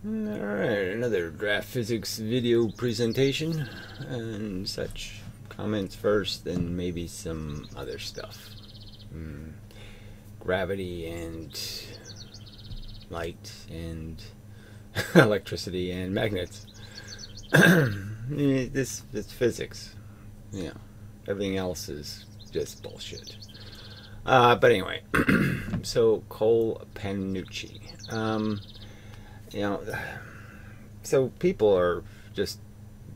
Alright, another draft physics video presentation and such. Comments first, then maybe some other stuff. Gravity and light and electricity and magnets. It's physics. You know, everything else is just bullshit. But anyway, so Cole Panucci. You know, so people are just,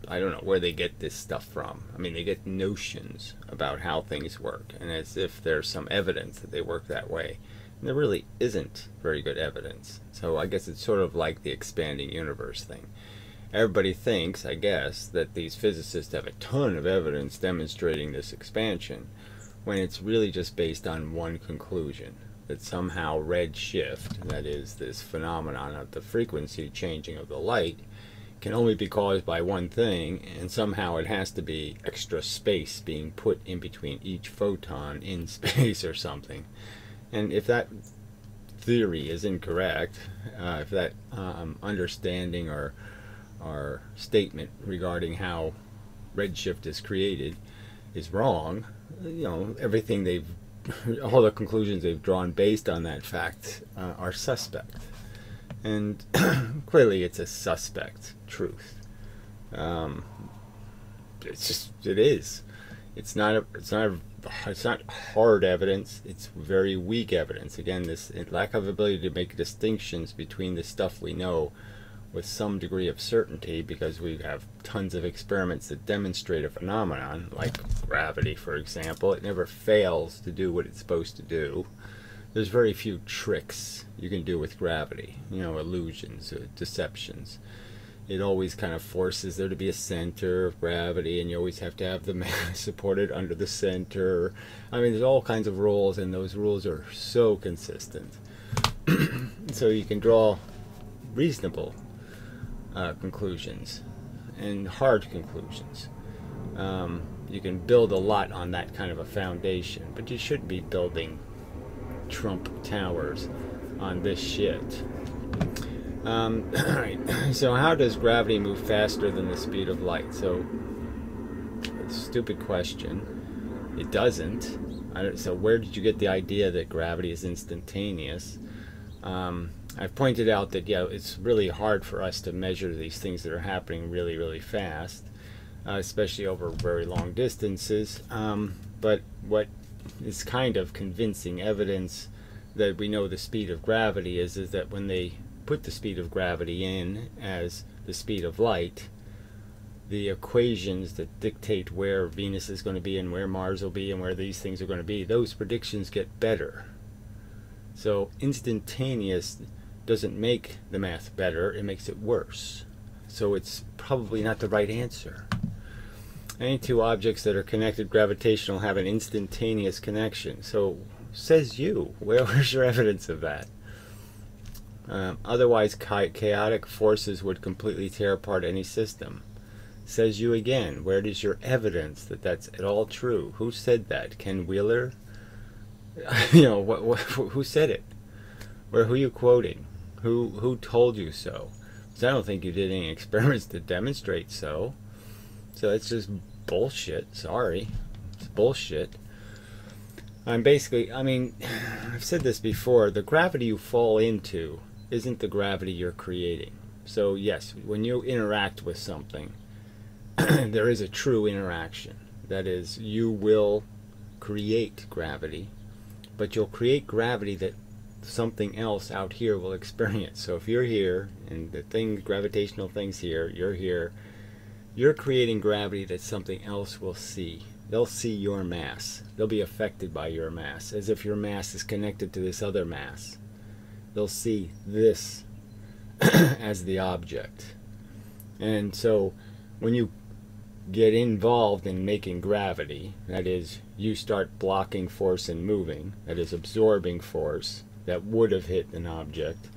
I don't know where they get this stuff from. I mean, they get notions about how things work, and as if there's some evidence that they work that way. And there really isn't very good evidence. So I guess it's sort of like the expanding universe thing. Everybody thinks, I guess, that these physicists have a ton of evidence demonstrating this expansion, when it's really just based on one conclusion. That somehow red shift, that is this phenomenon of the frequency changing of the light, can only be caused by one thing, and somehow it has to be extra space being put in between each photon in space or something. And if that theory is incorrect, if that understanding or statement regarding how redshift is created is wrong, you know, everything all the conclusions they've drawn based on that fact are suspect. And clearly it's a suspect truth. It is. It's not hard evidence. It's very weak evidence. Again, this lack of ability to make distinctions between the stuff we know with some degree of certainty, because we have tons of experiments that demonstrate a phenomenon, like gravity, for example. It never fails to do what it's supposed to do. There's very few tricks you can do with gravity, you know, illusions, deceptions. It always kind of forces there to be a center of gravity, and you always have to have the mass supported under the center. I mean, there's all kinds of rules, and those rules are so consistent. So you can draw reasonable conclusions and hard conclusions. You can build a lot on that kind of a foundation, but you shouldn't be building Trump towers on this shit. Alright, so how does gravity move faster than the speed of light? So, it's a stupid question. It doesn't. So where did you get the idea that gravity is instantaneous? I've pointed out that, yeah, it's really hard for us to measure these things that are happening really, really fast, especially over very long distances. But what is kind of convincing evidence that we know the speed of gravity is that when they put the speed of gravity in as the speed of light, the equations that dictate where Venus is going to be and where Mars will be and where these things are going to be, those predictions get better. So instantaneous doesn't make the math better, it makes it worse. So it's probably not the right answer. Any two objects that are connected gravitational have an instantaneous connection. So, says you. Where's your evidence of that? Otherwise, chaotic forces would completely tear apart any system. Says you again. Where is your evidence that that's at all true? Who said that? Ken Wheeler? You know, who said it? Who are you quoting? Who told you so? Because I don't think you did any experiments to demonstrate so. So it's just bullshit. Sorry. It's bullshit. I mean, I've said this before, the gravity you fall into isn't the gravity you're creating. So yes, when you interact with something, there is a true interaction. That is, you will create gravity, but you'll create gravity that something else out here will experience. So if you're here, and the gravitational thing's here, you're creating gravity that something else will see. They'll see your mass. They'll be affected by your mass, as if your mass is connected to this other mass. They'll see this as the object. And so when you get involved in making gravity, that is, you start blocking force and moving, that is, absorbing force that would have hit an object,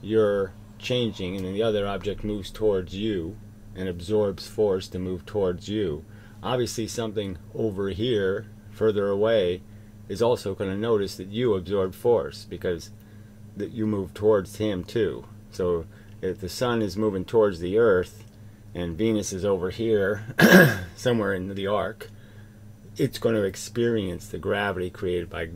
you're changing, and then the other object moves towards you and absorbs force to move towards you. Obviously something over here, further away, is also going to notice that you absorb force, because that you move towards him too. So if the sun is moving towards the Earth and Venus is over here, somewhere in the arc, it's going to experience the gravity created by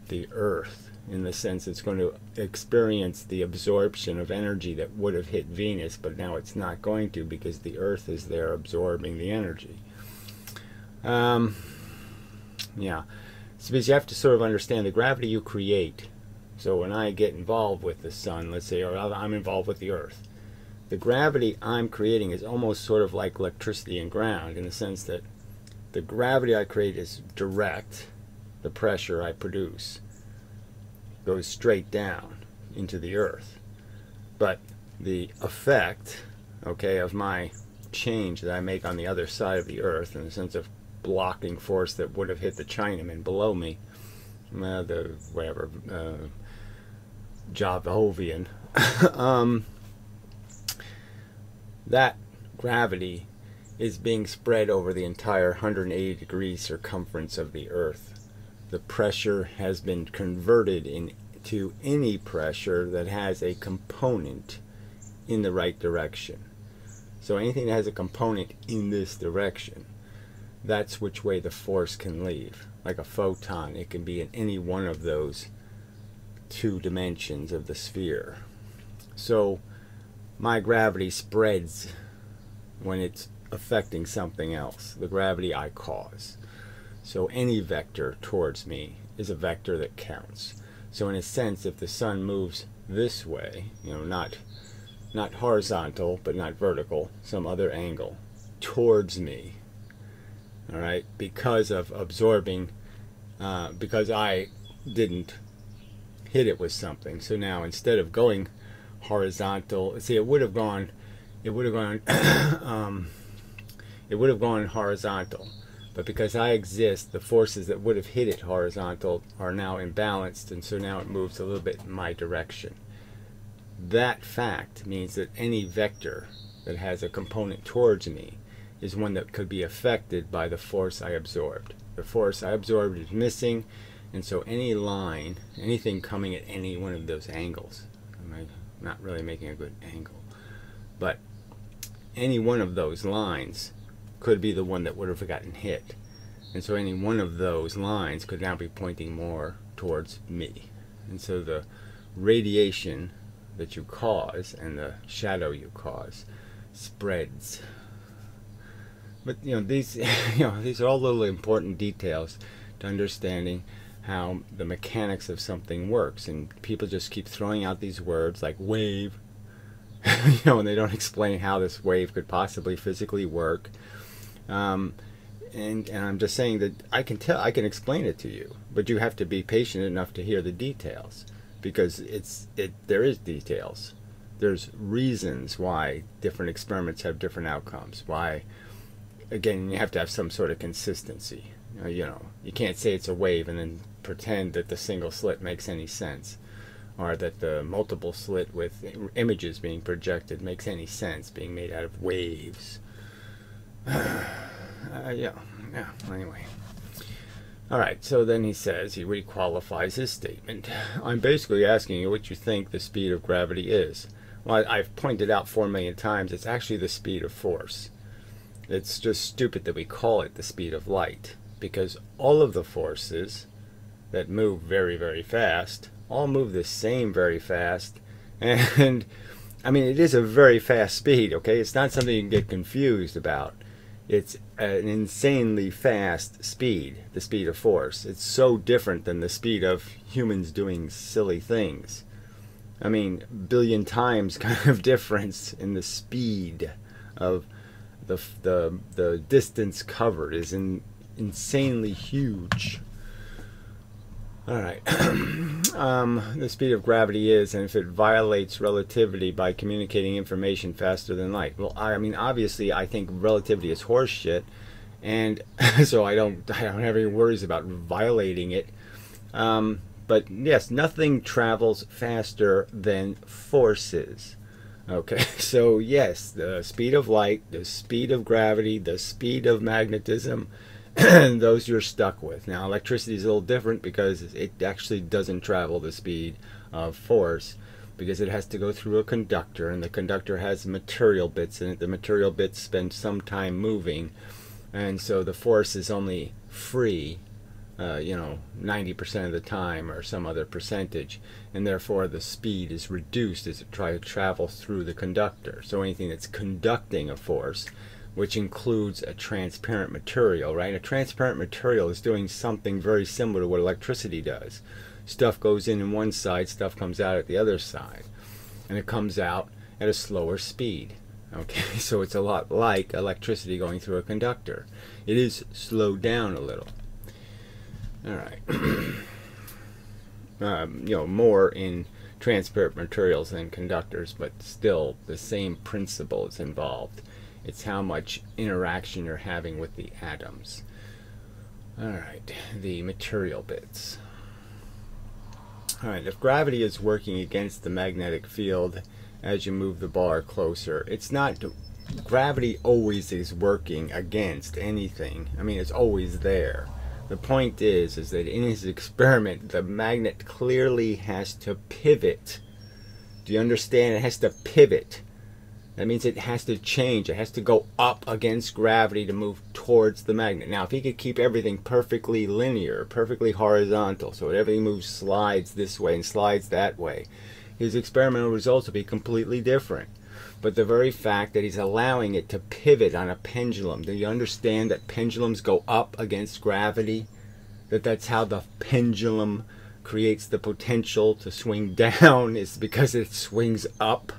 the Earth, in the sense it's going to experience the absorption of energy that would have hit Venus, but now it's not going to, because the Earth is there absorbing the energy. Yeah. So because you have to sort of understand the gravity you create. So when I get involved with the sun, let's say, or I'm involved with the Earth, the gravity I'm creating is almost sort of like electricity and ground, in the sense that the gravity I create is direct. The pressure I produce goes straight down into the Earth. But the effect, okay, of my change that I make on the other side of the Earth, in the sense of blocking force that would have hit the Chinaman below me, the whatever, Javovian, that gravity is being spread over the entire 180 degree circumference of the Earth. The pressure has been converted into any pressure that has a component in the right direction. So anything that has a component in this direction, that's which way the force can leave. Like a photon, it can be in any one of those two dimensions of the sphere. So my gravity spreads when it's affecting something else, the gravity I cause. So any vector towards me is a vector that counts. So in a sense, if the sun moves this way, not horizontal, but not vertical, some other angle towards me, all right, because of absorbing, because I didn't hit it with something. So now instead of going horizontal, see, it would have gone horizontal, but because I exist, the forces that would have hit it horizontal are now imbalanced, and so now it moves a little bit in my direction. That fact means that any vector that has a component towards me is one that could be affected by the force I absorbed. The force I absorbed is missing, and so any line, anything coming at any one of those angles, I'm not really making a good angle, but any one of those lines could be the one that would have gotten hit. And so any one of those lines could now be pointing more towards me. And so the radiation that you cause and the shadow you cause spreads. But these these are all little important details to understanding how the mechanics of something works, and people just keep throwing out these words like wave, and they don't explain how this wave could possibly physically work. And I'm just saying that I can explain it to you, but you have to be patient enough to hear the details, because there is details. There's reasons why different experiments have different outcomes. Why, again, you have to have some sort of consistency. You can't say it's a wave and then pretend that the single slit makes any sense, or that the multiple slit with images being projected makes any sense, being made out of waves. Anyway. Alright, so then he says, he requalifies his statement. I'm basically asking you what you think the speed of gravity is. Well, I've pointed out 4 million times, it's actually the speed of force. It's just stupid that we call it the speed of light, because all of the forces that move very, very fast all move the same very fast. And I mean, it is a very fast speed, okay? It's not something you can get confused about. It's an insanely fast speed, the speed of force. It's so different than the speed of humans doing silly things. I mean, billion times kind of difference in the speed of the distance covered is insanely huge. All right. The speed of gravity is, and if it violates relativity by communicating information faster than light. Well, I mean, obviously, I think relativity is horseshit, and so I don't have any worries about violating it. But yes, nothing travels faster than forces. Okay, so yes, the speed of light, the speed of gravity, the speed of magnetism, those you're stuck with. Now, electricity is a little different because it actually doesn't travel the speed of force, because it has to go through a conductor, and the conductor has material bits in it. The material bits spend some time moving, and so the force is only free 90% of the time, or some other percentage, and therefore the speed is reduced as it travels through the conductor. So anything that's conducting a force, which includes a transparent material, right? A transparent material is doing something very similar to what electricity does. Stuff goes in one side, stuff comes out at the other side, and it comes out at a slower speed. Okay, so it's a lot like electricity going through a conductor. It is slowed down a little. All right. More in transparent materials than conductors, but still the same principle is involved. It's how much interaction you're having with the atoms. All right, the material bits. All right, if gravity is working against the magnetic field as you move the bar closer, it's not, gravity always is working against anything. I mean, it's always there. The point is that in his experiment, the magnet clearly has to pivot. Do you understand? It has to pivot. That means it has to change. It has to go up against gravity to move towards the magnet. Now, if he could keep everything perfectly linear, perfectly horizontal, so everything moves, slides this way and slides that way, his experimental results would be completely different. But the very fact that he's allowing it to pivot on a pendulum, do you understand that pendulums go up against gravity? That's how the pendulum creates the potential to swing down, is because it swings up.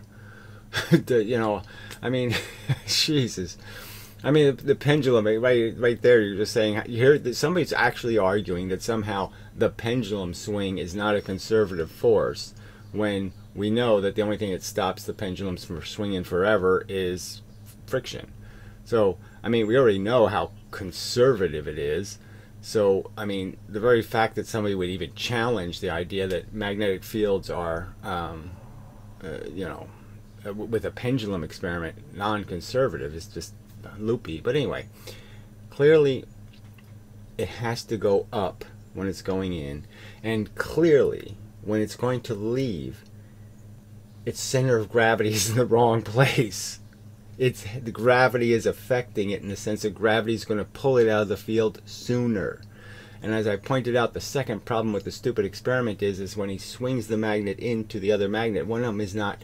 I mean, Jesus. I mean, the pendulum, right there, you're just saying, you hear that somebody's actually arguing that somehow the pendulum swing is not a conservative force, when we know that the only thing that stops the pendulums from swinging forever is friction. So, I mean, we already know how conservative it is. So, I mean, the very fact that somebody would even challenge the idea that magnetic fields are, with a pendulum experiment, non-conservative is just loopy. But anyway, clearly it has to go up when it's going in, and clearly when it's going to leave, its center of gravity is in the wrong place. The gravity is affecting it, in the sense that gravity is going to pull it out of the field sooner. And as I pointed out, the second problem with the stupid experiment is when he swings the magnet into the other magnet, one of them is not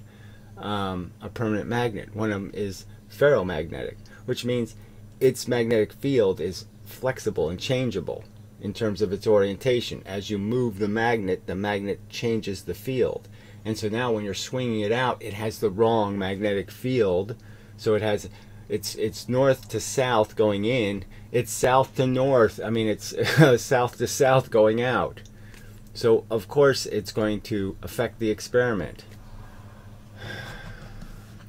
a permanent magnet. One of them is ferromagnetic, which means its magnetic field is flexible and changeable in terms of its orientation. As you move the magnet changes the field. And so now when you're swinging it out, it has the wrong magnetic field. So it has, it's north to south going in, it's south to north, I mean it's south to south going out. So of course it's going to affect the experiment.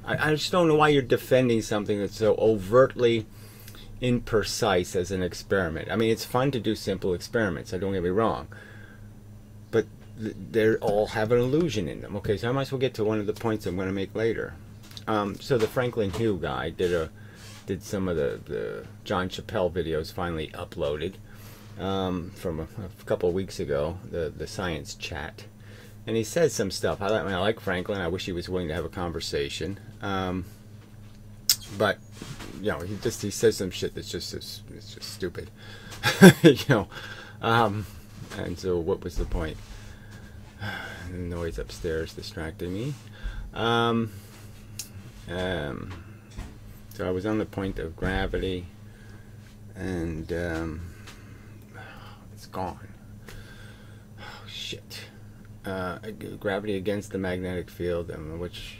I just don't know why you're defending something that's so overtly imprecise as an experiment. I mean, it's fun to do simple experiments, so don't get me wrong, but they all have an illusion in them. Okay, so I might as well get to one of the points I'm going to make later. So the Franklin Hugh guy did some of the John Chappelle videos, finally uploaded from a couple of weeks ago, the science chat. And he says some stuff. I like Franklin. I wish he was willing to have a conversation. But he says some shit that's it's just stupid. And so what was the point? The noise upstairs distracting me. So I was on the point of gravity, and it's gone. Oh shit. Gravity against the magnetic field, and which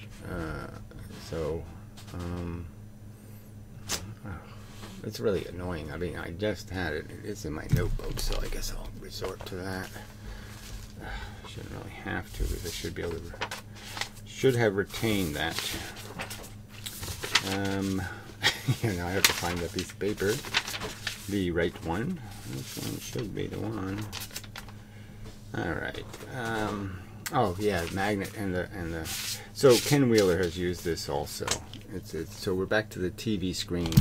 it's really annoying. I mean, I just had it. It is in my notebook, so I guess I'll resort to that. I shouldn't really have to, because I should be able to. Should have retained that. Now I have to find that piece of paper, the right one. This one should be the one. All right. Oh yeah, magnet and the. So Ken Wheeler has used this also. So we're back to the TV screen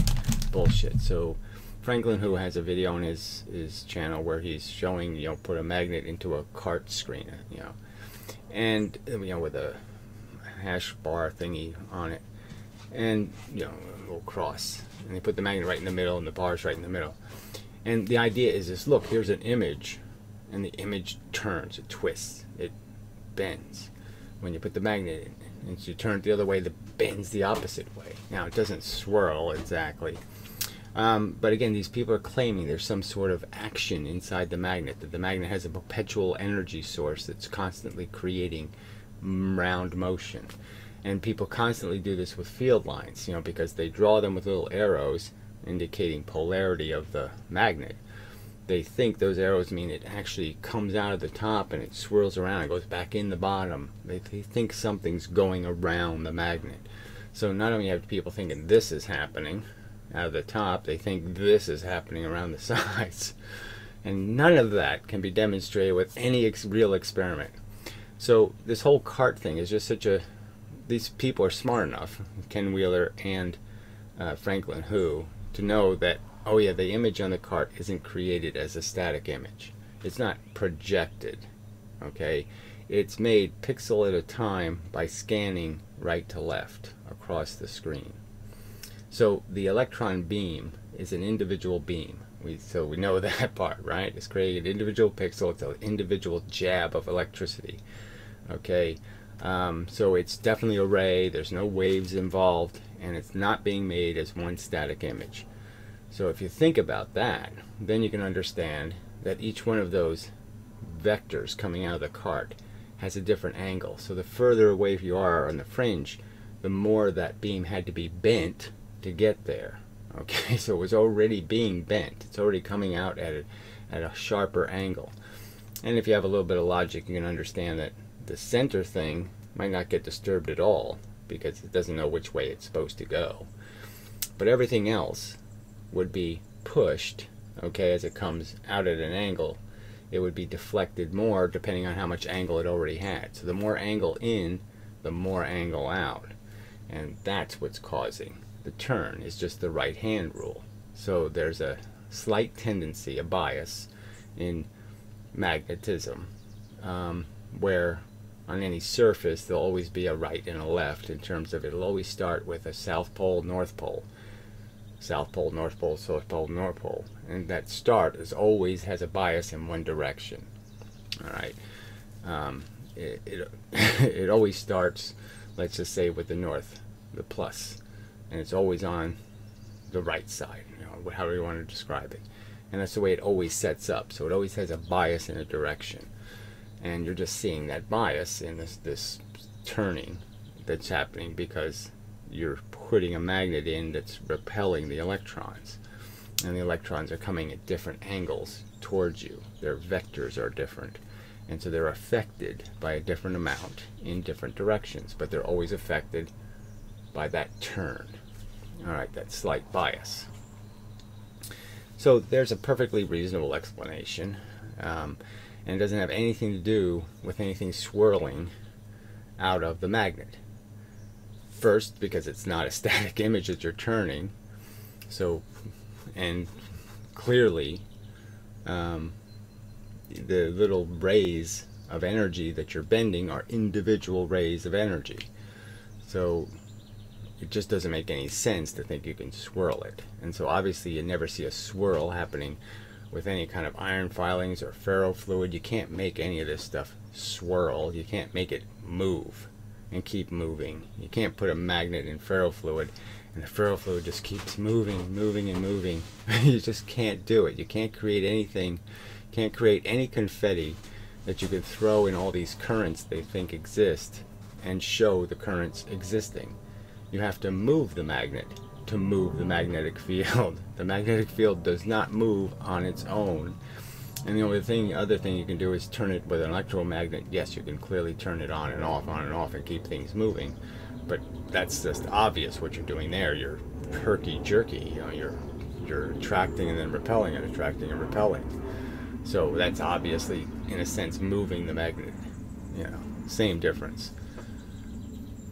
bullshit. So Franklin, who has a video on his channel where he's showing, put a magnet into a cart screen, and with a hash bar thingy on it, and you know, a little cross, and they put the magnet right in the middle and the bars right in the middle. And the idea is this: look, here's an image, and the image turns, it twists, it bends. When you put the magnet in, and you turn it the other way, it bends the opposite way. Now, it doesn't swirl exactly. But again, these people are claiming there's some sort of action inside the magnet, that the magnet has a perpetual energy source that's constantly creating round motion. And people constantly do this with field lines, you know, because they draw them with little arrows indicating polarity of the magnet. They think those arrows mean it actually comes out of the top and it swirls around and goes back in the bottom. They think something's going around the magnet. So not only have people thinking this is happening out of the top, they think this is happening around the sides. And none of that can be demonstrated with any real experiment. So this whole cart thing is just such a... These people are smart enough, Ken Wheeler and Franklin Hu, to know that, oh yeah, the image on the cart isn't created as a static image. It's not projected, okay? It's made pixel at a time by scanning right to left across the screen. So the electron beam is an individual beam. So we know that part, right? It's creating an individual pixel. It's an individual jab of electricity, okay? So it's definitely a ray. There's no waves involved, and it's not being made as one static image. So if you think about that, then you can understand that each one of those vectors coming out of the cart has a different angle. So the further away you are on the fringe, the more that beam had to be bent to get there. Okay, so it was already being bent. It's already coming out at a sharper angle. And if you have a little bit of logic, you can understand that the center thing might not get disturbed at all because it doesn't know which way it's supposed to go. But everything else would be pushed, okay, as it comes out at an angle. It would be deflected more depending on how much angle it already had. So the more angle in, the more angle out. And that's what's causing the turn, is just the right hand rule. So there's a slight tendency, a bias in magnetism, where on any surface there'll always be a right and a left, in terms of it'll always start with a south pole, north pole, south pole, north pole, south pole, north pole, and that start is always has a bias in one direction. All right, it always starts, let's just say, with the north, the plus, and it's always on the right side, you know, however you want to describe it. And that's the way it always sets up. So it always has a bias in a direction. And you're just seeing that bias in this turning that's happening because you're putting a magnet in that's repelling the electrons. And the electrons are coming at different angles towards you. Their vectors are different. And so they're affected by a different amount in different directions. But they're always affected by that turn. Alright, that slight bias. So there's a perfectly reasonable explanation, and it doesn't have anything to do with anything swirling out of the magnet. First, because it's not a static image that you're turning, so, and clearly the little rays of energy that you're bending are individual rays of energy. So it just doesn't make any sense to think you can swirl it. And so obviously you never see a swirl happening with any kind of iron filings or ferrofluid. You can't make any of this stuff swirl. You can't make it move and keep moving. You can't put a magnet in ferrofluid and the ferrofluid just keeps moving, moving, and moving. You just can't do it. You can't create anything, can't create any confetti that you could throw in all these currents they think exist and show the currents existing. You have to move the magnet to move the magnetic field. The magnetic field does not move on its own. And the only other thing you can do is turn it with an electromagnet. Yes, you can clearly turn it on and off, and keep things moving. But that's just obvious what you're doing there. You're herky-jerky. You know, you're attracting and then repelling and attracting and repelling. So that's obviously, in a sense, moving the magnet. You know, same difference.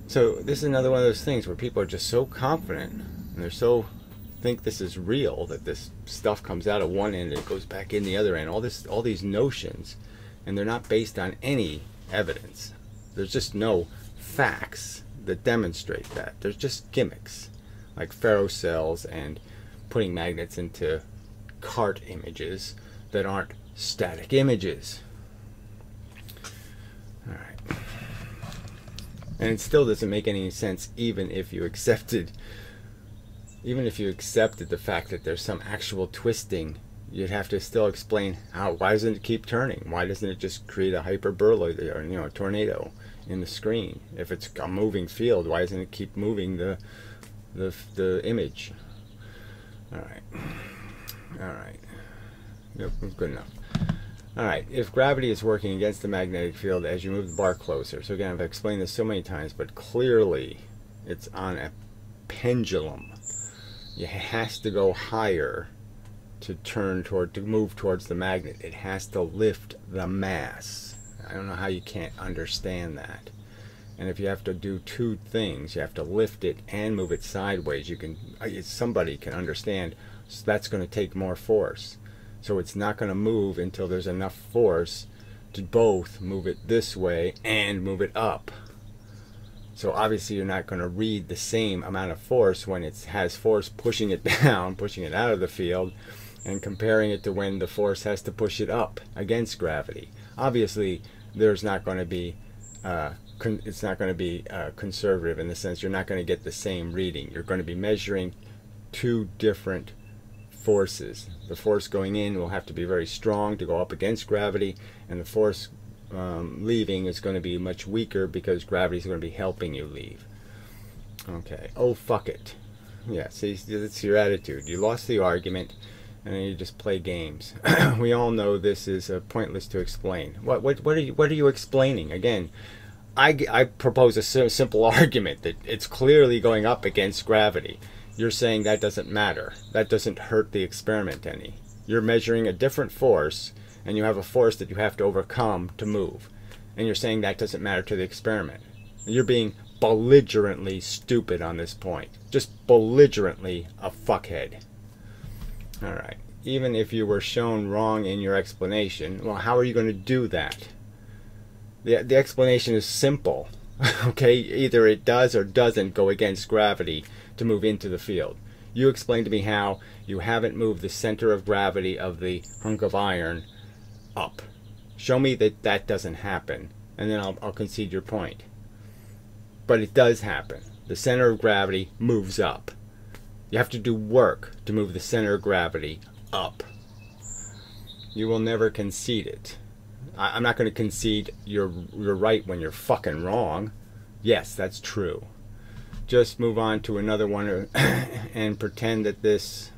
So this is another one of those things where people are just so confident and they're so think this is real, that this stuff comes out of one end and it goes back in the other end. All these notions, and they're not based on any evidence. There's just no facts that demonstrate that. There's just gimmicks, like ferrocells and putting magnets into cart images that aren't static images. Alright. And it still doesn't make any sense even if you accepted the fact that there's some actual twisting. You'd have to still explain why doesn't it keep turning? Why doesn't it just create a hyperboloid or a tornado in the screen? If it's a moving field, why doesn't it keep moving the image? Alright. Yep, good enough. Alright, if gravity is working against the magnetic field as you move the bar closer. So again, I've explained this so many times, but clearly it's on a pendulum. It has to go higher to move towards the magnet. It has to lift the mass. I don't know how you can't understand that. And if you have to do two things, you have to lift it and move it sideways, somebody can understand, so that's going to take more force. So it's not going to move until there's enough force to both move it this way and move it up. So obviously you're not going to read the same amount of force when it has force pushing it down, pushing it out of the field, and comparing it to when the force has to push it up against gravity. Obviously there's not going to be it's not going to be conservative in the sense you're not going to get the same reading. You're going to be measuring two different forces. The force going in will have to be very strong to go up against gravity, and the force leaving is going to be much weaker because gravity is going to be helping you leave. Okay. Oh, fuck it. Yeah, see, that's your attitude. You lost the argument, and then you just play games. We all know this is pointless to explain. What are you explaining? Again, I propose a simple argument that it's clearly going up against gravity. You're saying that doesn't matter. That doesn't hurt the experiment any. You're measuring a different force, and you have a force that you have to overcome to move. And you're saying that doesn't matter to the experiment. You're being belligerently stupid on this point. Just belligerently a fuckhead. Alright. Even if you were shown wrong in your explanation, well, how are you going to do that? The explanation is simple. Okay? Either it does or doesn't go against gravity to move into the field. You explain to me how you haven't moved the center of gravity of the hunk of iron up. Show me that that doesn't happen, and then I'll concede your point. But it does happen. The center of gravity moves up. You have to do work to move the center of gravity up. You will never concede it. I'm not going to concede you're right when you're fucking wrong. Yes, that's true. Just move on to another one and pretend that this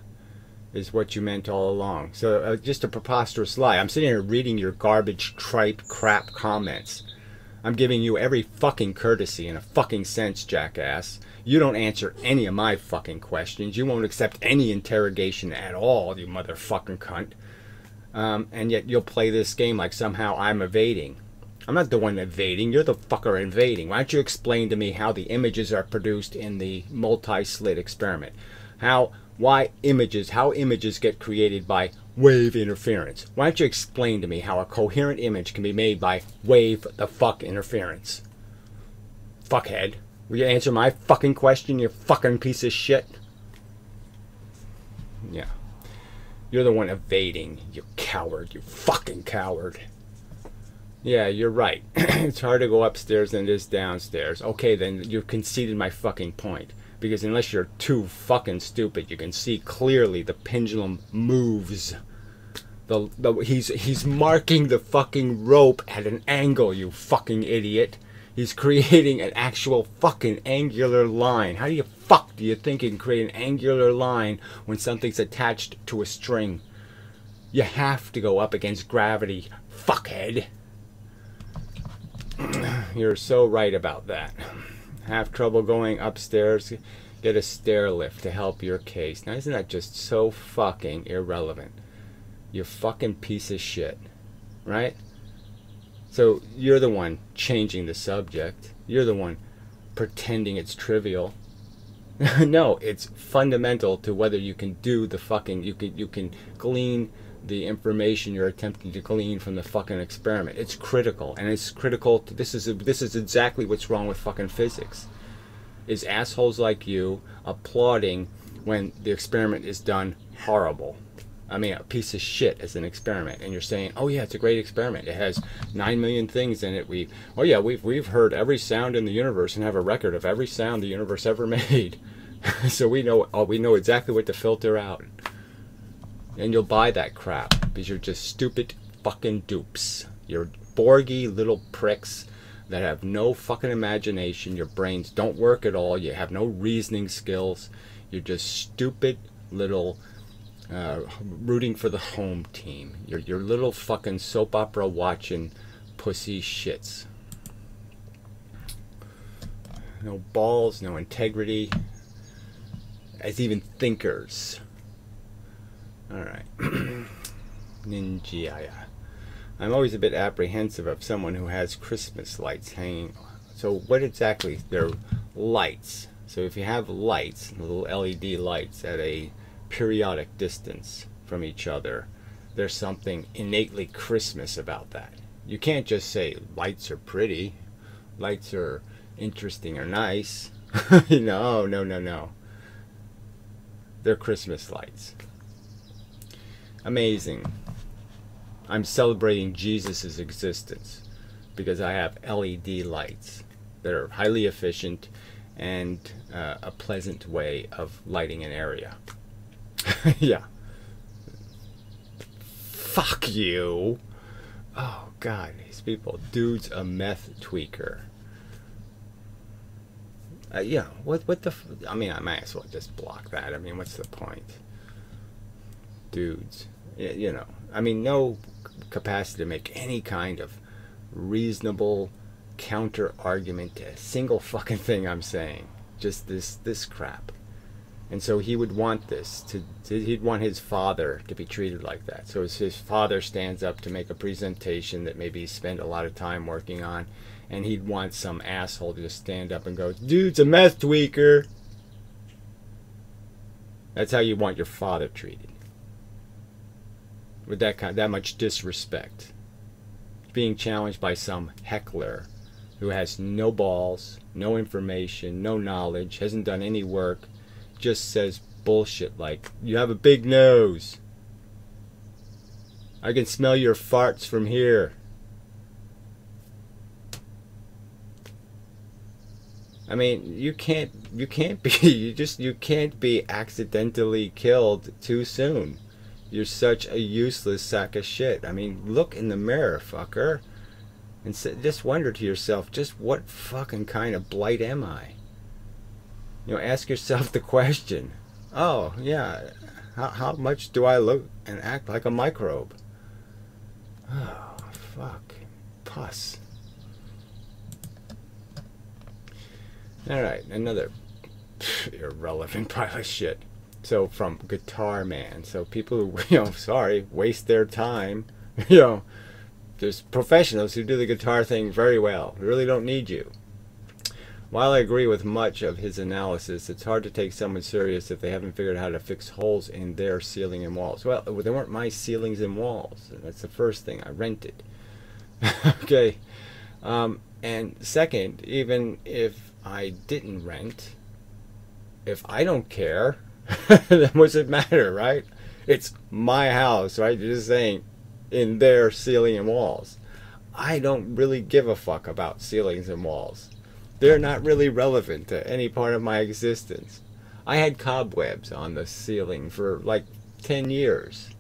is what you meant all along. So just a preposterous lie. I'm sitting here reading your garbage, tripe, crap comments. I'm giving you every fucking courtesy in a fucking sense, jackass. You don't answer any of my fucking questions. You won't accept any interrogation at all, you motherfucking cunt. And yet you'll play this game like somehow I'm evading. I'm not the one evading. You're the fucker invading. Why don't you explain to me how the images are produced in the multi-slit experiment? How images get created by wave interference. Why don't you explain to me how a coherent image can be made by wave the fuck interference? Fuckhead. Will you answer my fucking question, you fucking piece of shit? Yeah. You're the one evading, you coward, you fucking coward. Yeah, you're right. It's harder to go upstairs than it is downstairs. Okay, then you've conceded my fucking point. Because unless you're too fucking stupid, you can see clearly the pendulum moves. He's marking the fucking rope at an angle, you fucking idiot. He's creating an actual fucking angular line. How do you think you can create an angular line when something's attached to a string? You have to go up against gravity, fuckhead. You're so right about that. Have trouble going upstairs? Get a stair lift to help your case. Now isn't that just so fucking irrelevant? You fucking piece of shit. Right? So you're the one changing the subject. You're the one pretending it's trivial. No, it's fundamental to whether you can do the fucking, you can glean the information you're attempting to glean from the fucking experiment. It's critical, and it's critical to, this is exactly what's wrong with fucking physics. Is assholes like you applauding when the experiment is done horrible. I mean, a piece of shit as an experiment, and you're saying, "Oh yeah, it's a great experiment. It has 9 million things in it. We've heard every sound in the universe and have a record of every sound the universe ever made, so we know exactly what to filter out." And you'll buy that crap because you're just stupid fucking dupes. You're Borgy little pricks that have no fucking imagination. Your brains don't work at all. You have no reasoning skills. You're just stupid little rooting for the home team. You're little fucking soap opera watching pussy shits. No balls, no integrity, as even thinkers. Alright. Ninja. I'm always a bit apprehensive of someone who has Christmas lights hanging on. So what exactly? They're lights. So if you have lights, little LED lights at a periodic distance from each other, there's something innately Christmas about that. You can't just say lights are pretty, lights are interesting or nice. No. They're Christmas lights. Amazing. I'm celebrating Jesus' existence because I have LED lights that are highly efficient and a pleasant way of lighting an area. Yeah. Fuck you. Oh God, these people. Dude's a meth tweaker. Yeah. What the? I mean, I might as well just block that. I mean, what's the point? Dudes. You know. I mean, no capacity to make any kind of reasonable counter argument to a single fucking thing I'm saying. Just this crap. And so he would want this he'd want his father to be treated like that. So as his father stands up to make a presentation that maybe he spent a lot of time working on, and he'd want some asshole to just stand up and go, "Dude's a meth tweaker." That's how you want your father treated. With that much disrespect. Being challenged by some heckler who has no balls, no information, no knowledge, hasn't done any work, just says bullshit like, "You have a big nose. I can smell your farts from here." I mean, you can't be accidentally killed too soon. You're such a useless sack of shit. I mean, look in the mirror, fucker, and just wonder to yourself, just what fucking kind of blight am I? You know, ask yourself the question, oh, yeah, how much do I look and act like a microbe? Oh, fuck. Pus. Alright, another irrelevant pile of shit. So, from Guitar Man. So, people who, waste their time. There's professionals who do the guitar thing very well. We really don't need you. While I agree with much of his analysis, it's hard to take someone serious if they haven't figured out how to fix holes in their ceiling and walls. Well, they weren't my ceilings and walls. That's the first thing. I rented. Okay. And second, even if I didn't rent, if I don't care, then what's it matter, right? It's my house, right? You're just saying in their ceiling and walls. I don't really give a fuck about ceilings and walls. They're not really relevant to any part of my existence. I had cobwebs on the ceiling for like 10 years.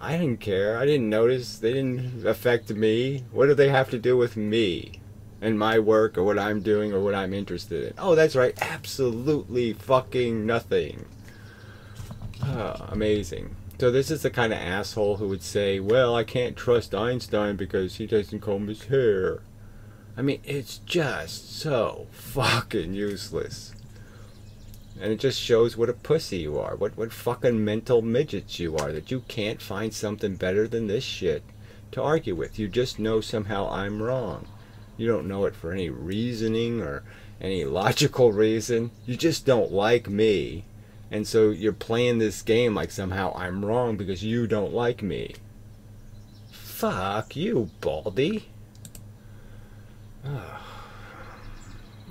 I didn't care. I didn't notice. They didn't affect me. What do they have to do with me and my work or what I'm doing or what I'm interested in? Oh, that's right. Absolutely fucking nothing. Oh, amazing. So this is the kind of asshole who would say, well, I can't trust Einstein because he doesn't comb his hair. I mean, it's just so fucking useless. And it just shows what a pussy you are. What fucking mental midgets you are. That you can't find something better than this shit to argue with. You just know somehow I'm wrong. You don't know it for any reasoning or any logical reason. You just don't like me. And so you're playing this game like somehow I'm wrong because you don't like me. Fuck you, Baldy. Oh.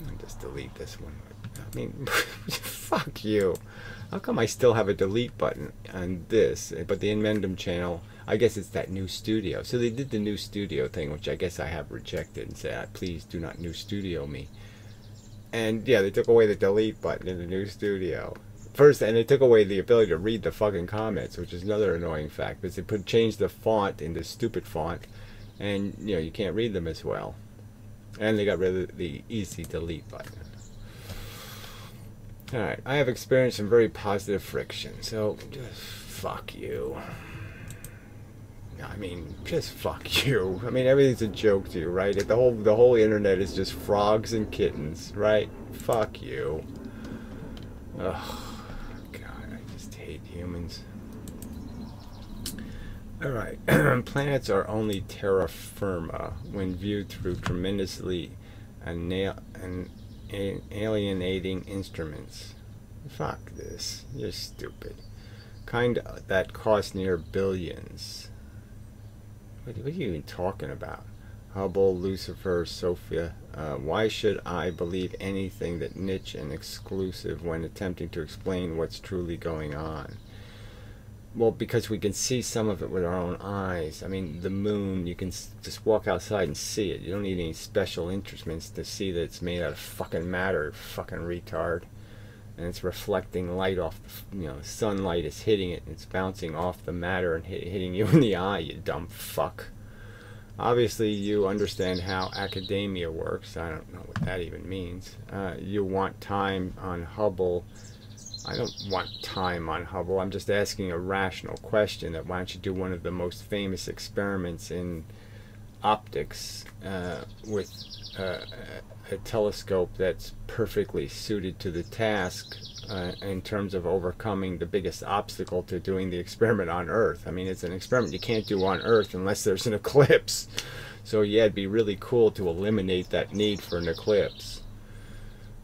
I'll just delete this one. I mean, fuck you. How come I still have a delete button on this, but the Inmendum channel, I guess it's that new studio. So they did the new studio thing, which I guess I have rejected and said, please do not new studio me. And yeah, they took away the delete button in the new studio. First, and they took away the ability to read the fucking comments, which is another annoying fact, because they changed the font into stupid font, and you know, you can't read them as well. And they got rid of the easy delete button. Alright, I have experienced some very positive friction, so just fuck you. I mean, just fuck you. I mean, everything's a joke to you, right? The whole internet is just frogs and kittens, right? Fuck you. Ugh, God, I just hate humans. Alright, planets are only terra firma when viewed through tremendously alienating instruments. Fuck this. You're stupid. Kind that cost near billions. What are you even talking about? Hubble, Lucifer, Sophia. Why should I believe anything that niche and exclusive when attempting to explain what's truly going on? Well, because we can see some of it with our own eyes. I mean, the moon, you can just walk outside and see it. You don't need any special instruments to see that it's made out of fucking matter, fucking retard. And it's reflecting light off, you know, sunlight is hitting it, and it's bouncing off the matter and hitting you in the eye, you dumb fuck. Obviously, you understand how academia works. I don't know what that even means. You want time on Hubble. I don't want time on Hubble. I'm just asking a rational question that why don't you do one of the most famous experiments in optics with a telescope that's perfectly suited to the task in terms of overcoming the biggest obstacle to doing the experiment on Earth. I mean, it's an experiment you can't do on Earth unless there's an eclipse. So yeah, it'd be really cool to eliminate that need for an eclipse.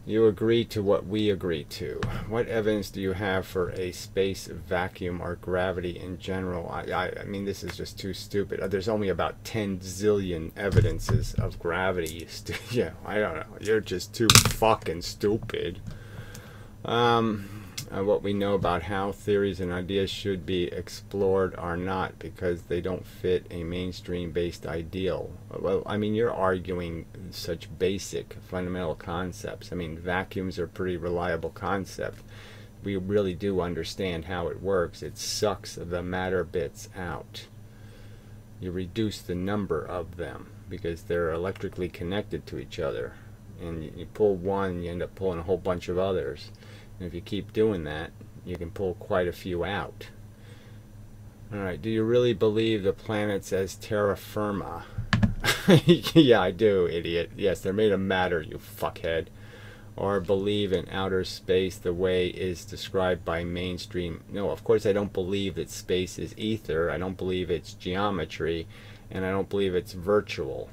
You agree to what we agree to. What evidence do you have for a space vacuum or gravity in general? I mean, this is just too stupid. There's only about 10 zillion evidences of gravity. Yeah, I don't know. You're just too fucking stupid. What we know about how theories and ideas should be explored are not, because they don't fit a mainstream-based ideal. Well, I mean, you're arguing such basic, fundamental concepts. I mean, vacuums are a pretty reliable concept. We really do understand how it works. It sucks the matter bits out. You reduce the number of them because they're electrically connected to each other. And you pull one, you end up pulling a whole bunch of others. And if you keep doing that, you can pull quite a few out. Alright, do you really believe the planets as terra firma? Yeah, I do, idiot. Yes, they're made of matter, you fuckhead. Or believe in outer space the way is described by mainstream. No, of course I don't believe that space is ether. I don't believe it's geometry. And I don't believe it's virtual.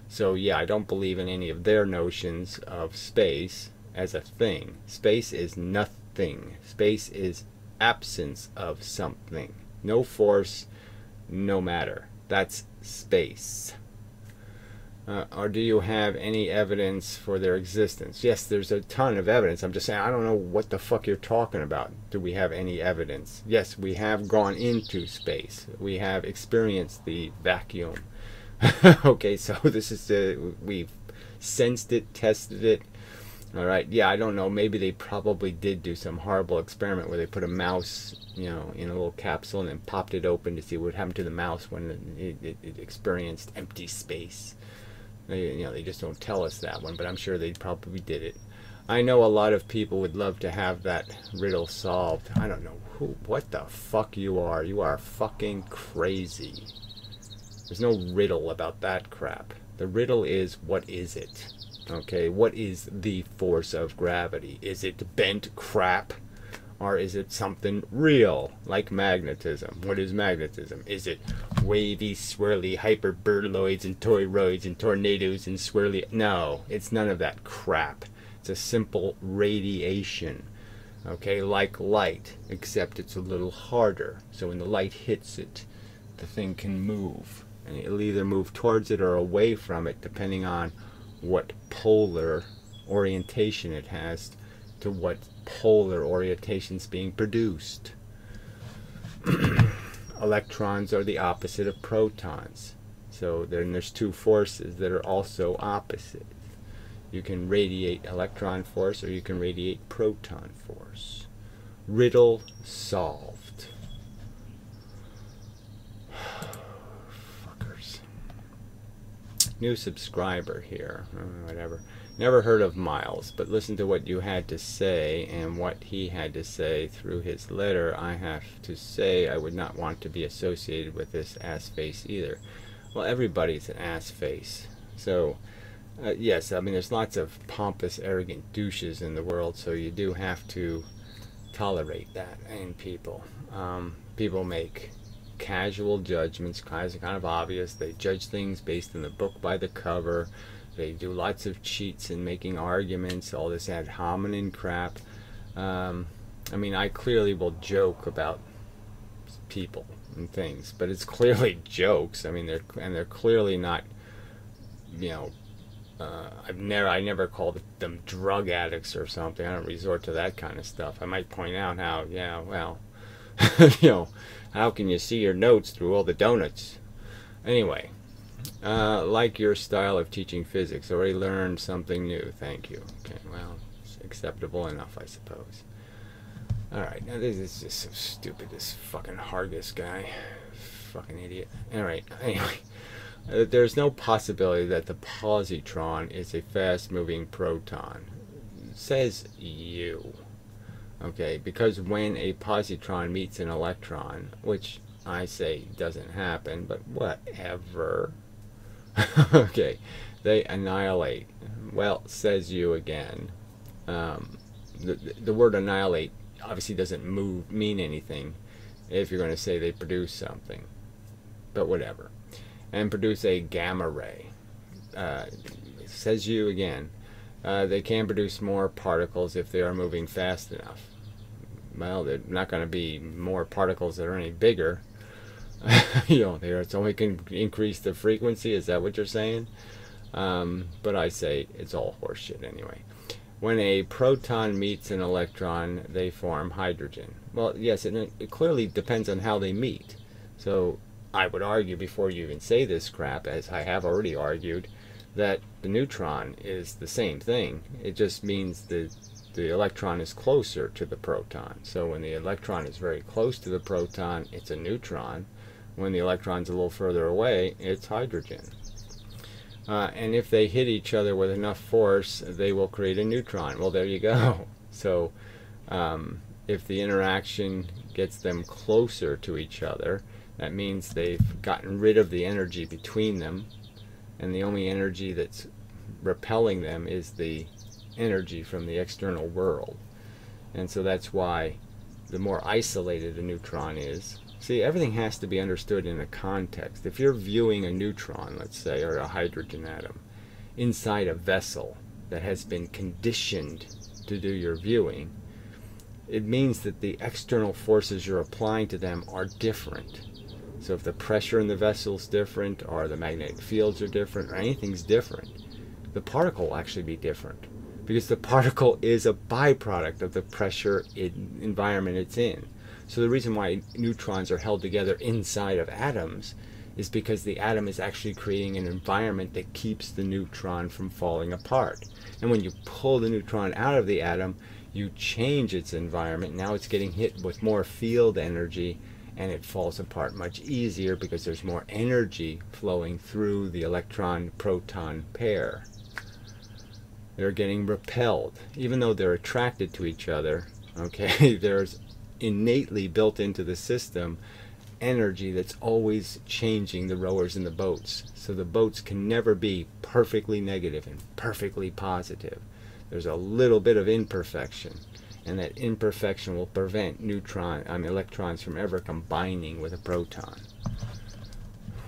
So yeah, I don't believe in any of their notions of space as a thing. Space is nothing. Space is absence of something. No force, no matter. That's space. Or do you have any evidence for their existence? Yes, there's a ton of evidence. I'm just saying, I don't know what the fuck you're talking about. Do we have any evidence? Yes, we have gone into space. We have experienced the vacuum. Okay, so this is we've sensed it, tested it. All right, yeah, I don't know. Maybe they probably did do some horrible experiment where they put a mouse, you know, in a little capsule and then popped it open to see what happened to the mouse when it experienced empty space. You know, they just don't tell us that one, but I'm sure they probably did it. I know a lot of people would love to have that riddle solved. I don't know what the fuck you are. You are fucking crazy. There's no riddle about that crap. The riddle is, what is it? Okay, what is the force of gravity? Is it bent crap? Or is it something real, like magnetism? What is magnetism? Is it wavy, swirly, hyperborealoids and toroids and tornadoes and swirly? No, it's none of that crap. It's a simple radiation. Okay, like light, except it's a little harder. So when the light hits it, the thing can move. And it'll either move towards it or away from it, depending on what polar orientation it has to what polar orientation is being produced. Electrons are the opposite of protons. So then there's two forces that are also opposite. You can radiate electron force or you can radiate proton force. Riddle solved. Fuckers. New subscriber here. Whatever. Never heard of Miles, but listen to what you had to say and what he had to say through his letter. I have to say I would not want to be associated with this ass face either. Well, everybody's an ass face. So, yes, I mean, there's lots of pompous, arrogant douches in the world, so you do have to tolerate that in people. People make casual judgments, kind of obvious. They judge things based on the book by the cover. They do lots of cheats and making arguments, all this ad hominem crap. I mean, I clearly will joke about people and things, but it's clearly jokes. I mean, they're clearly not, you know, I never called them drug addicts or something. I don't resort to that kind of stuff. I might point out how, yeah, well, you know, how can you see your notes through all the donuts? Anyway. Like your style of teaching physics. Already learned something new. Thank you. Okay, well, it's acceptable enough, I suppose. Alright, now this is just so stupid, this fucking Hargis guy. Fucking idiot. Alright, anyway. There's no possibility that the positron is a fast-moving proton. Says you. Okay, because when a positron meets an electron, which I say doesn't happen, but whatever. Okay, they annihilate. Well, says you again. The word annihilate obviously doesn't mean anything if you're going to say they produce something, but whatever. And produce a gamma ray. Says you again. They can produce more particles if they are moving fast enough. Well, they're not going to be more particles that are any bigger. You know, it's only can increase the frequency. Is that what you're saying? But I say it's all horseshit anyway. When a proton meets an electron, they form hydrogen. Well, yes, it clearly depends on how they meet. So I would argue before you even say this crap, as I have already argued, that the neutron is the same thing. It just means that the electron is closer to the proton. So when the electron is very close to the proton, it's a neutron. When the electron's a little further away, it's hydrogen. And if they hit each other with enough force, they will create a neutron. Well, there you go. So if the interaction gets them closer to each other, that means they've gotten rid of the energy between them, and the only energy that's repelling them is the energy from the external world. And so that's why the more isolated a neutron is. See, everything has to be understood in a context. If you're viewing a neutron, let's say, or a hydrogen atom, inside a vessel that has been conditioned to do your viewing, it means that the external forces you're applying to them are different. So if the pressure in the vessel is different, or the magnetic fields are different, or anything's different, the particle will actually be different. Because the particle is a byproduct of the pressure environment it's in. So the reason why neutrons are held together inside of atoms is because the atom is actually creating an environment that keeps the neutron from falling apart. And when you pull the neutron out of the atom, you change its environment. Now it's getting hit with more field energy, and it falls apart much easier because there's more energy flowing through the electron-proton pair. They're getting repelled. Even though they're attracted to each other, okay, there's innately built into the system energy that's always changing the rowers in the boats. So the boats can never be perfectly negative and perfectly positive. There's a little bit of imperfection, and that imperfection will prevent electrons from ever combining with a proton.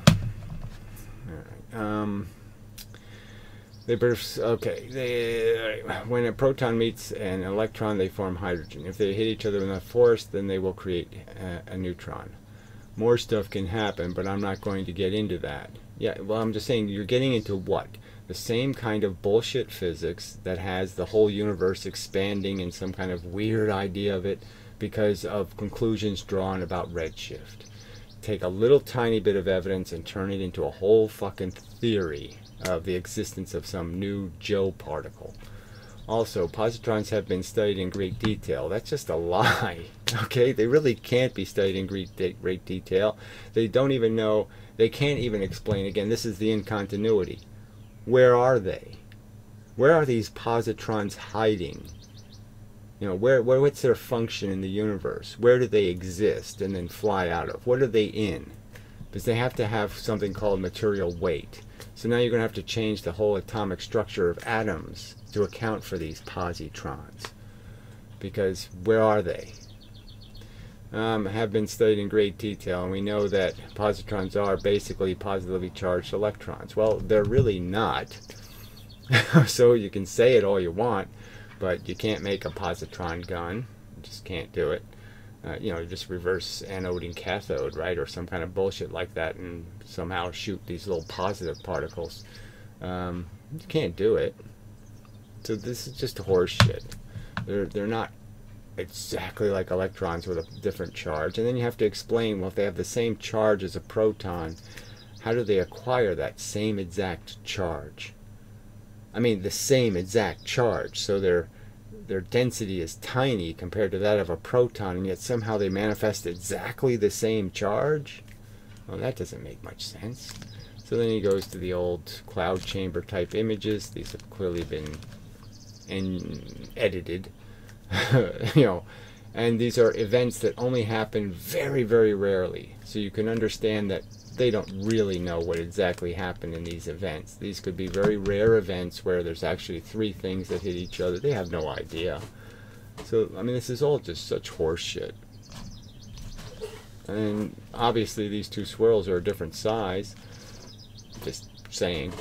All right. They produce, okay, when a proton meets an electron, they form hydrogen. If they hit each other with a force, then they will create a neutron. More stuff can happen, but I'm not going to get into that. Yeah, well, I'm just saying, you're getting into what? The same kind of bullshit physics that has the whole universe expanding in some kind of weird idea of it because of conclusions drawn about redshift. Take a little tiny bit of evidence and turn it into a whole fucking theory of the existence of some new Joe particle. Also, positrons have been studied in great detail. That's just a lie. Okay, they really can't be studied in great detail. They don't even know, they can't even explain, again, this is the incontinuity. Where are they? Where are these positrons hiding? You know, what's their function in the universe? Where do they exist and then fly out of? What are they in? Because they have to have something called material weight. So now you're going to have to change the whole atomic structure of atoms to account for these positrons. Because where are they? Have been studied in great detail, and we know that positrons are basically positively charged electrons. Well, they're really not. So you can say it all you want, but you can't make a positron gun. You just can't do it. You know, just reverse anode and cathode, right? Or some kind of bullshit like that and somehow shoot these little positive particles. You can't do it. So this is just horse shit. They're not exactly like electrons with a different charge. And then you have to explain, well, if they have the same charge as a proton, how do they acquire that same exact charge? I mean, the same exact charge. So their density is tiny compared to that of a proton, and yet somehow they manifest exactly the same charge? Well, that doesn't make much sense. So then he goes to the old cloud chamber type images. These have clearly been edited. You know, and these are events that only happen very, very rarely. So you can understand that they don't really know what exactly happened in these events. These could be very rare events where there's actually 3 things that hit each other. They have no idea. So, I mean, this is all just such horse shit. And obviously these 2 swirls are a different size. Just saying.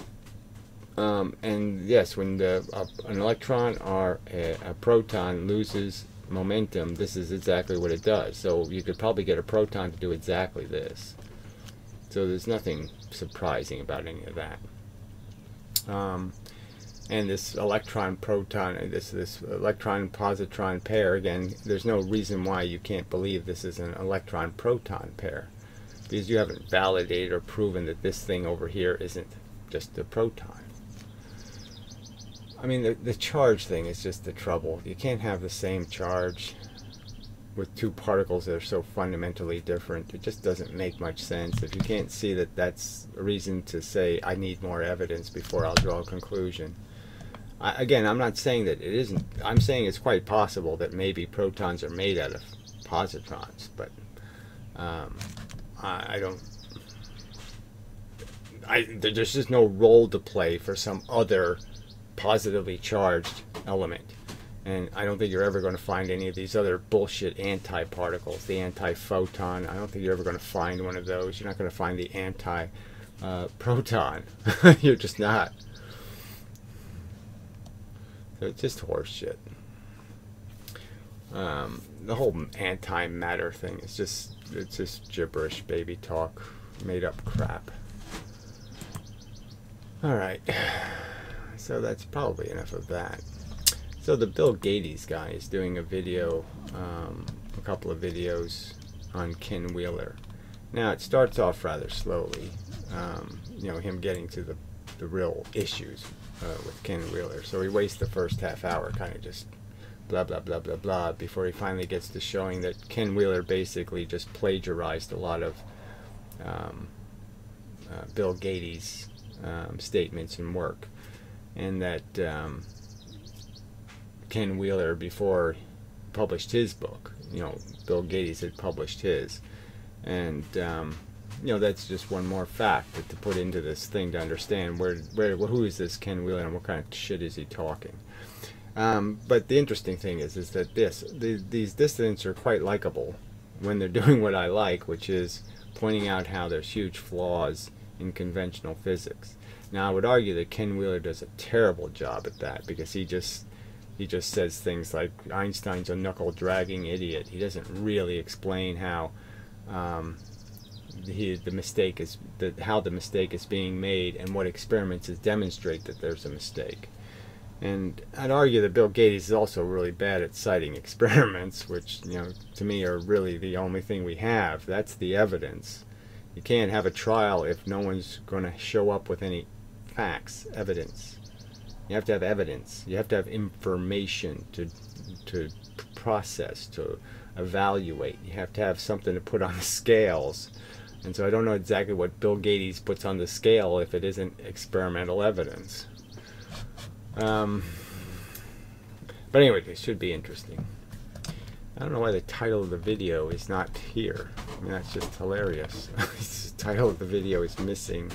And yes, when an electron or a proton loses momentum, this is exactly what it does. So you could probably get a proton to do exactly this. So there's nothing surprising about any of that. And this electron-proton, this electron-positron pair, again, there's no reason why you can't believe this is an electron-proton pair. Because you haven't validated or proven that this thing over here isn't just a proton. I mean, the charge thing is just the trouble. You can't have the same charge with 2 particles that are so fundamentally different. It just doesn't make much sense. If you can't see that that's a reason to say, I need more evidence before I'll draw a conclusion. Again, I'm not saying that it isn't. I'm saying it's quite possible that maybe protons are made out of positrons, but I don't... there's just no role to play for some other positively charged element. And I don't think you're ever going to find any of these other bullshit anti-particles, the anti-photon. I don't think you're ever going to find one of those. You're not going to find the anti-proton. You're just not. So it's just horse shit. The whole anti-matter thing is just, it's just gibberish, baby talk, made up crap. Alright. So that's probably enough of that. So the Bill Gates guy is doing a video, a couple of videos on Ken Wheeler. Now it starts off rather slowly, you know, him getting to the real issues with Ken Wheeler. So he wastes the first half hour kind of just blah blah blah blah blah before he finally gets to showing that Ken Wheeler basically just plagiarized a lot of Bill Gates' statements and work, and that Ken Wheeler, before published his book, you know, Bill Gates had published his, and you know, that's just one more fact to put into this thing to understand who is this Ken Wheeler and what kind of shit is he talking. But the interesting thing is that these dissidents are quite likable when they're doing what I like, which is pointing out how there's huge flaws in conventional physics. Now, I would argue that Ken Wheeler does a terrible job at that, because he just says things like Einstein's a knuckle-dragging idiot. He doesn't really explain how the mistake is how the mistake is being made and what experiments demonstrate that there's a mistake. And I'd argue that Bill Gates is also really bad at citing experiments, which, to me are really the only thing we have. That's the evidence. You can't have a trial if no one's going to show up with any facts, evidence. You have to have evidence. You have to have information to process, to evaluate. You have to have something to put on the scales. And so I don't know exactly what Bill Gates puts on the scale if it isn't experimental evidence. But anyway, it should be interesting. I don't know why the title of the video is not here. I mean, that's just hilarious. The title of the video is missing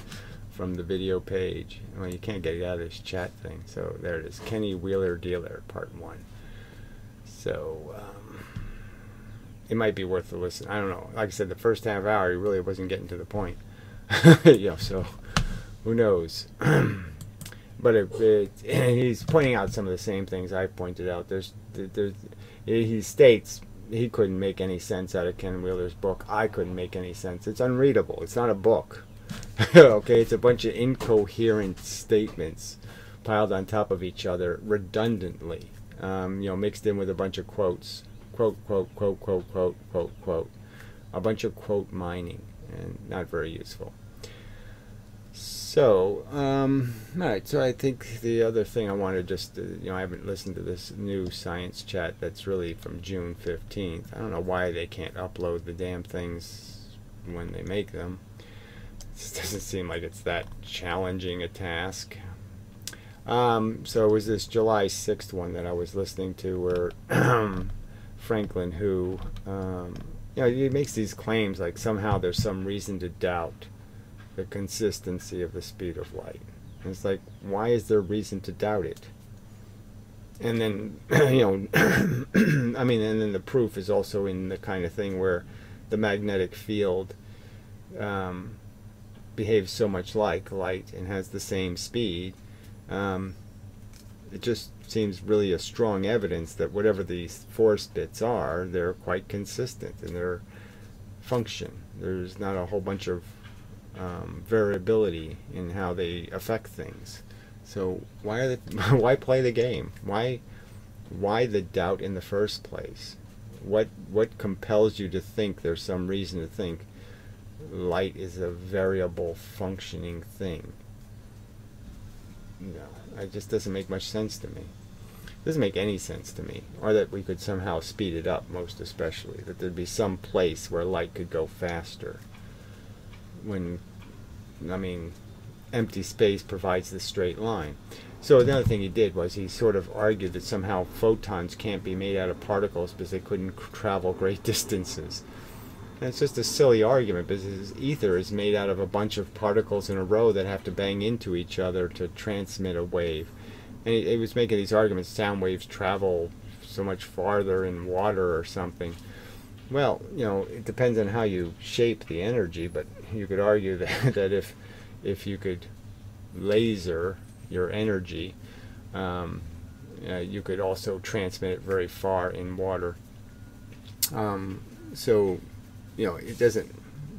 from the video page. Well, you can't get it out of this chat thing. So there it is. Kenny Wheeler Dealer, Part 1. So, it might be worth a listen. I don't know. Like I said, the first half hour, he really wasn't getting to the point. So who knows? But he's pointing out some of the same things I pointed out. He states he couldn't make any sense out of Ken Wheeler's book. I couldn't make any sense. It's unreadable. It's not a book. Okay, it's a bunch of incoherent statements piled on top of each other redundantly. Mixed in with a bunch of quotes. Quote, quote, quote, quote, quote, quote, quote. A bunch of quote mining, and not very useful. So, alright, so I think the other thing I wanted I haven't listened to this new science chat that's really from June 15th. I don't know why they can't upload the damn things when they make them. It doesn't seem like it's that challenging a task. So it was this July 6th one that I was listening to where Franklin, who, he makes these claims like somehow there's some reason to doubt the consistency of the speed of light. And it's like, why is there reason to doubt it? And then, and then the proof is also in the kind of thing where the magnetic field behaves so much like light and has the same speed. It just seems really a strong evidence that whatever these force bits are, they're quite consistent in their function. There's not a whole bunch of variability in how they affect things. So why play the game? Why the doubt in the first place? What compels you to think there's some reason to think light is a variable functioning thing? It just doesn't make much sense to me. It doesn't make any sense to me. Or that we could somehow speed it up, most especially. That there'd be some place where light could go faster. When, empty space provides the straight line. So another thing he did was he sort of argued that somehow photons can't be made out of particles because they couldn't travel great distances. And it's just a silly argument because ether is made out of a bunch of particles in a row that have to bang into each other to transmit a wave. And he was making these arguments, sound waves travel so much farther in water or something. Well, it depends on how you shape the energy, but you could argue that if you could laser your energy, you could also transmit it very far in water. So, it doesn't,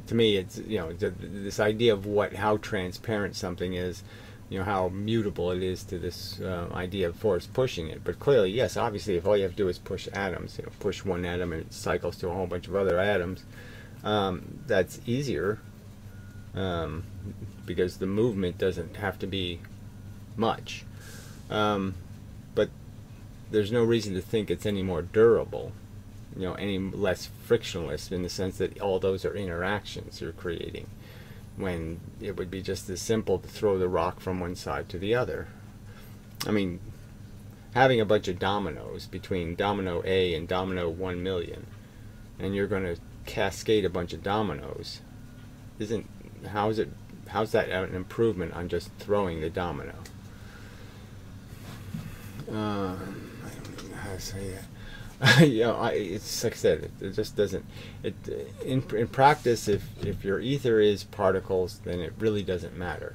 to me, it's, this idea of how transparent something is, how mutable it is to this idea of force pushing it. But clearly, yes, obviously, if all you have to do is push atoms, push one atom and it cycles to a whole bunch of other atoms, that's easier because the movement doesn't have to be much. But there's no reason to think it's any more durable, any less frictionless in the sense that all those are interactions you're creating, when it would be just as simple to throw the rock from one side to the other. Having a bunch of dominoes between domino A and domino 1 million, and you're going to cascade a bunch of dominoes, how's that an improvement on just throwing the domino? I don't know how to say that. It's like I said, it just doesn't. In practice, if your ether is particles, then it really doesn't matter,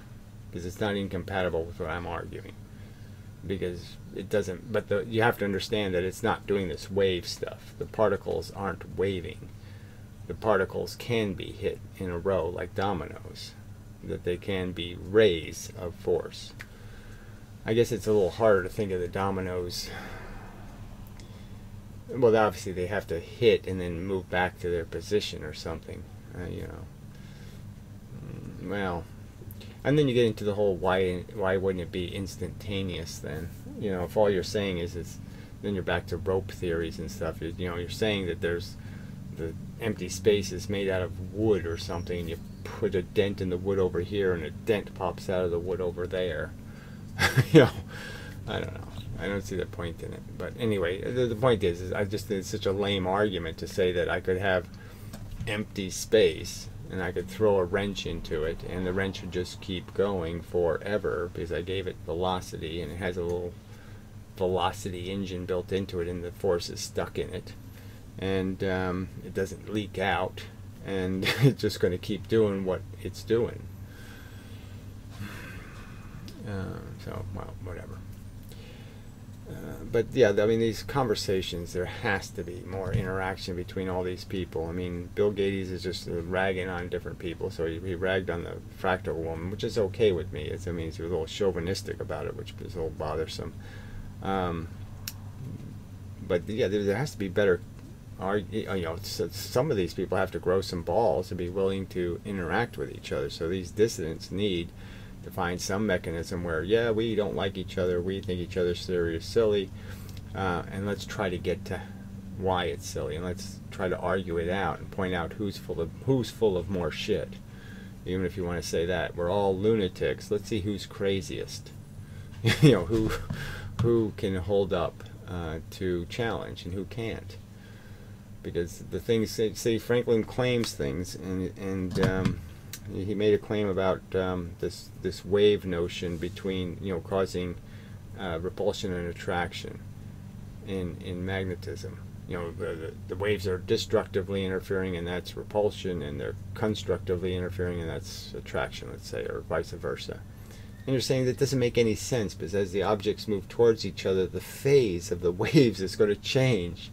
because it's not incompatible with what I'm arguing. Because it doesn't, but you have to understand that it's not doing this wave stuff. The particles aren't waving. The particles can be hit in a row like dominoes, that they can be rays of force. I guess it's a little harder to think of the dominoes. Well, obviously they have to hit and then move back to their position or something, you know. Well, and then you get into the whole why wouldn't it be instantaneous then? You know, if all you're saying is then you're back to rope theories and stuff. You know, you're saying that there's the empty space is made out of wood or something, and you put a dent in the wood over here and a dent pops out of the wood over there. You know, I don't know. I don't see the point in it. But anyway, the point is I just think it's such a lame argument to say that I could have empty space and I could throw a wrench into it and the wrench would just keep going forever because I gave it velocity, and it has a little velocity engine built into it and the force is stuck in it, and it doesn't leak out, and it's just going to keep doing what it's doing. So, well, whatever. But yeah, I mean, these conversations, there has to be more interaction between all these people. I mean, Bill Gates is just ragging on different people. So he ragged on the fractal woman, which is okay with me. I mean, he's a little chauvinistic about it, which is a little bothersome. But yeah, there has to be better. You know, some of these people have to grow some balls to be willing to interact with each other. So these dissidents need to find some mechanism where, yeah, we don't like each other, we think each other's silly, and let's try to get to why it's silly, and let's try to argue it out and point out who's full of more shit. Even if you want to say that we're all lunatics, let's see who's craziest. You know, who can hold up to challenge and who can't. Because the things, say Franklin claims things, and he made a claim about this wave notion between, you know, causing repulsion and attraction in magnetism. You know, the waves are destructively interfering, and that's repulsion, and they're constructively interfering, and that's attraction, let's say, or vice versa. And you're saying that doesn't make any sense, because as the objects move towards each other, the phase of the waves is going to change.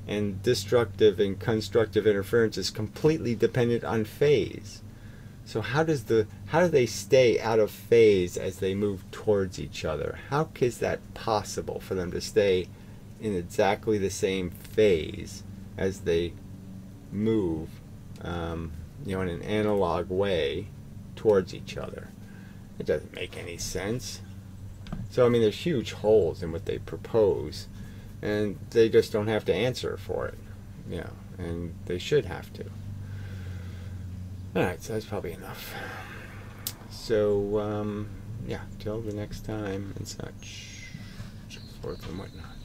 And destructive and constructive interference is completely dependent on phase. So how do they stay out of phase as they move towards each other? How is that possible for them to stay in exactly the same phase as they move, you know, in an analog way towards each other? It doesn't make any sense. So I mean, there's huge holes in what they propose, and they just don't have to answer for it, you know, and they should have to. Alright, so that's probably enough. So, yeah, till the next time and such, so forth and whatnot.